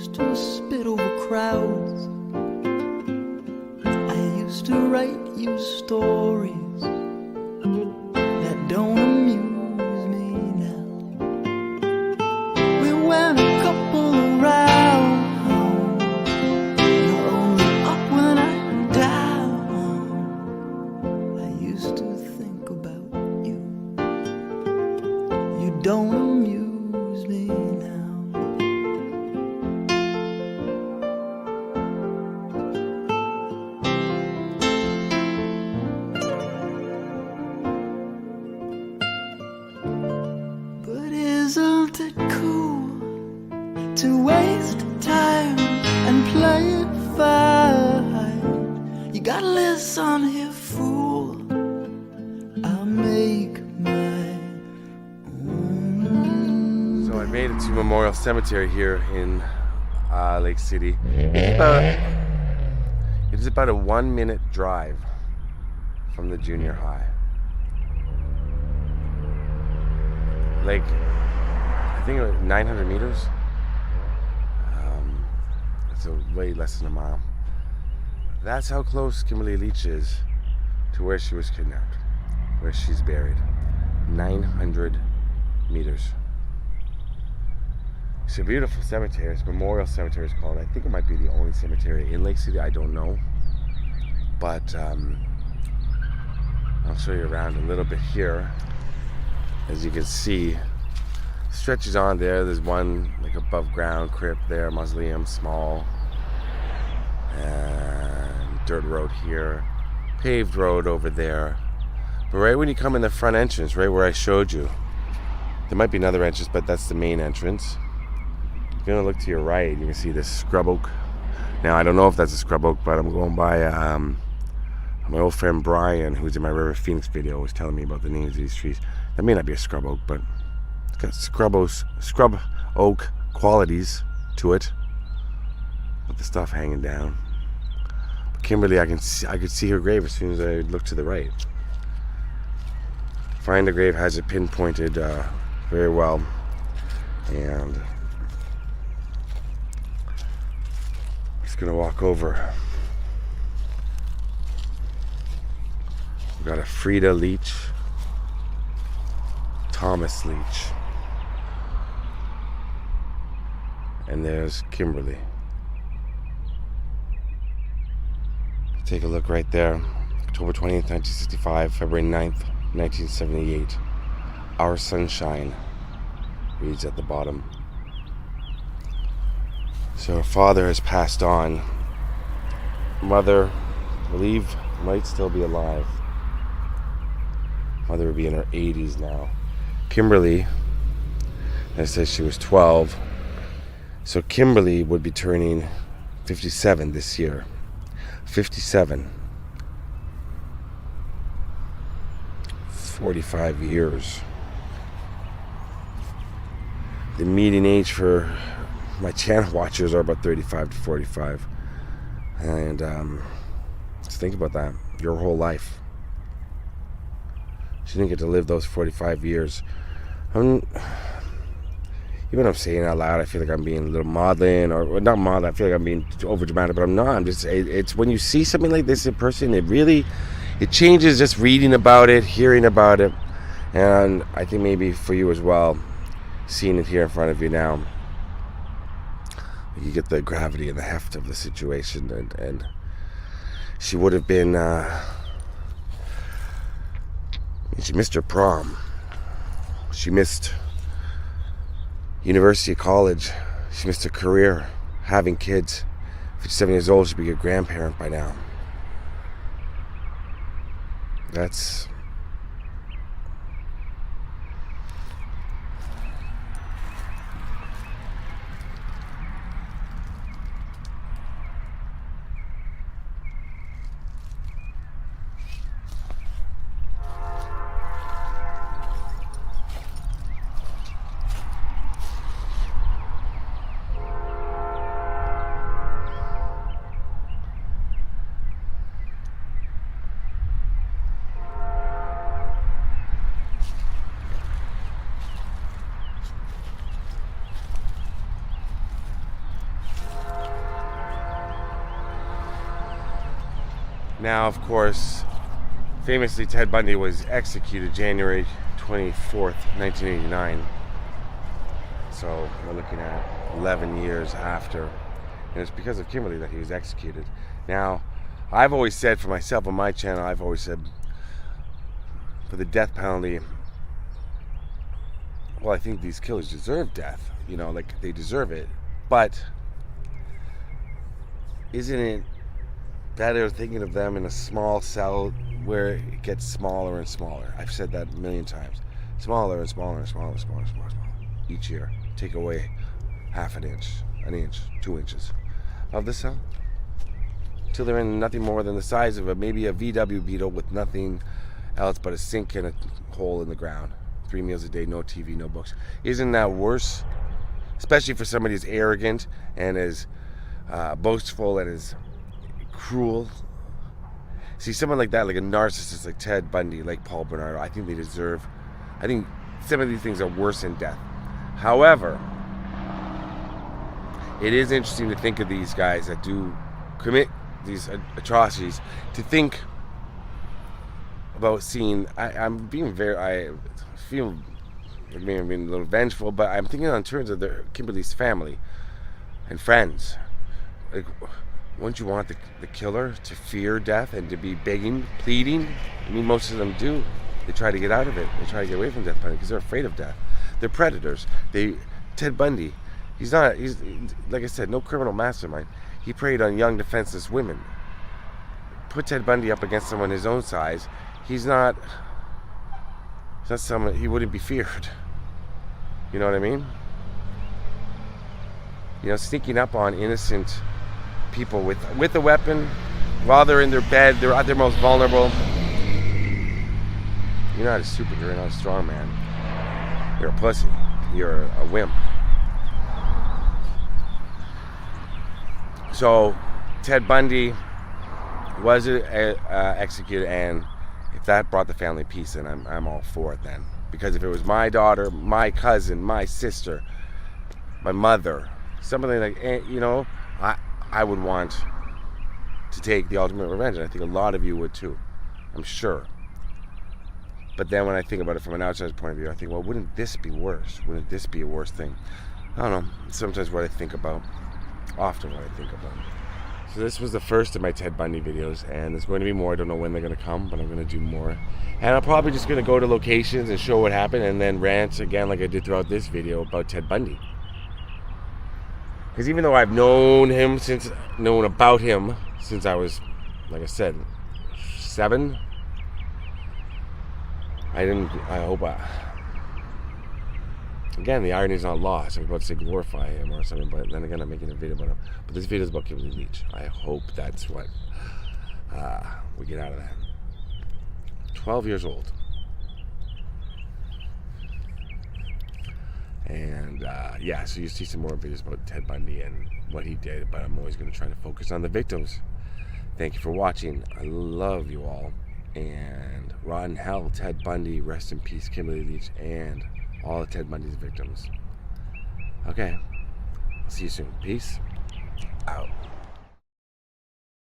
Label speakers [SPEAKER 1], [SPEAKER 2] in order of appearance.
[SPEAKER 1] used to spit over crowds. I used to write you stories that don't amuse me now. We went a couple around. You're only up when I'm down. I used to think about you. You don't amuse me now. But isn't it cool to waste time and play it fine? You gotta listen here, fool. I'll make my own.
[SPEAKER 2] So I made it to Memorial Cemetery here in Lake City. It is about a 1-minute drive from the junior high. Like, I think it was 900 meters. It's way less than a mile. That's how close Kimberly Leach is to where she was kidnapped, where she's buried. 900 meters. It's a beautiful cemetery. It's Memorial Cemetery, it's called. I think it might be the only cemetery in Lake City. I don't know. But I'll show you around a little bit here. As you can see, stretches on there. There's one like above ground crypt there, mausoleum, small, and dirt road here, paved road over there. But right when you come in the front entrance, right where I showed you, there might be another entrance, but that's the main entrance. You're gonna look to your right, you can see this scrub oak. Now I don't know if that's a scrub oak, but I'm going by my old friend Brian, who's in my River Phoenix video, was telling me about the names of these trees. That may not be a scrub oak, but it's got scrub oak qualities to it. With the stuff hanging down. But Kimberly, I could see her grave as soon as I looked to the right. Find the grave has it pinpointed very well, and I'm just gonna walk over. We've got a Frida Leach, Thomas Leach, and there's Kimberly. Take a look right there. October 20th, 1965, February 9th, 1978. Our Sunshine reads at the bottom. So her father has passed on. Mother, I believe, might still be alive. Mother would be in her 80s now. Kimberly, I said she was 12. So Kimberly would be turning 57 this year. 57. 45 years. The median age for my channel watchers are about 35 to 45. And just think about that. Your whole life. She didn't get to live those 45 years. Even I'm saying it out loud, I feel like I'm being a little maudlin, or not maudlin, I feel like I'm being over dramatic, but I'm not. I'm just, it's when you see something like this in person, it changes just reading about it, hearing about it, and I think maybe for you as well, seeing it here in front of you now, you get the gravity and the heft of the situation, and she would have been, she missed her prom, she missed university, college, she missed her career, having kids. 57 years old, she'd be a grandparent by now. That's Now, of course, famously, Ted Bundy was executed January 24th, 1989. So we're looking at 11 years after. And it's because of Kimberly that he was executed. Now, I've always said for myself on my channel, I've always said for the death penalty, well, I think these killers deserve death. You know, like, they deserve it. But isn't it better thinking of them in a small cell where it gets smaller and smaller? I've said that a million times. Smaller and smaller and smaller, each year. Take away half an inch, 2 inches of the cell, till they're in nothing more than the size of maybe a VW Beetle with nothing else but a sink and a hole in the ground. 3 meals a day, no TV, no books. Isn't that worse? Especially for somebody as arrogant and as boastful and as cruel. See, someone like that, like a narcissist like Ted Bundy, like Paul Bernardo, I think some of these things are worse than death. However, it is interesting to think of these guys that do commit these atrocities, to think about seeing, I feel like maybe I'm being a little vengeful, but I'm thinking on terms of Kimberly's family and friends. Like, wouldn't you want the killer to fear death and to be begging, pleading? I mean, most of them do. They try to get out of it. They try to get away from death penalty because they're afraid of death. They're predators. Ted Bundy, he's like I said, no criminal mastermind. He preyed on young, defenseless women. Put Ted Bundy up against someone his own size, he's not someone, he wouldn't be feared. You know what I mean? You know, sneaking up on innocent people with a weapon while they're in their bed, they're at their most vulnerable. You're not a superhero, you're not a strong man. You're a pussy. You're a wimp. So, Ted Bundy was executed, and if that brought the family peace, then I'm all for it then. Because if it was my daughter, my cousin, my sister, my mother, somebody like, you know, I would want to take the ultimate revenge, and I think a lot of you would too. I'm sure. But then when I think about it from an outsider's point of view, I think, well, wouldn't this be worse? Wouldn't this be a worse thing? I don't know. It's sometimes what I think about. Often what I think about. So this was the first of my Ted Bundy videos, and there's going to be more. I don't know when they're going to come, but I'm going to do more. And I'm probably just going to go to locations and show what happened, and then rant again like I did throughout this video about Ted Bundy. Because even though I've known about him since I was, like I said, 7, again, the irony is not lost. I'm about to say glorify him or something, but then again, I'm making a video about him. But this video is about Kimberly Leach. I hope that's what we get out of that. 12 years old. And yeah, so you see some more videos about Ted Bundy and what he did, but I'm always going to try to focus on the victims. Thank you for watching. I love you all. And rotten hell, Ted Bundy, rest in peace, Kimberly Leach, and all of Ted Bundy's victims. Okay, I'll see you soon. Peace out.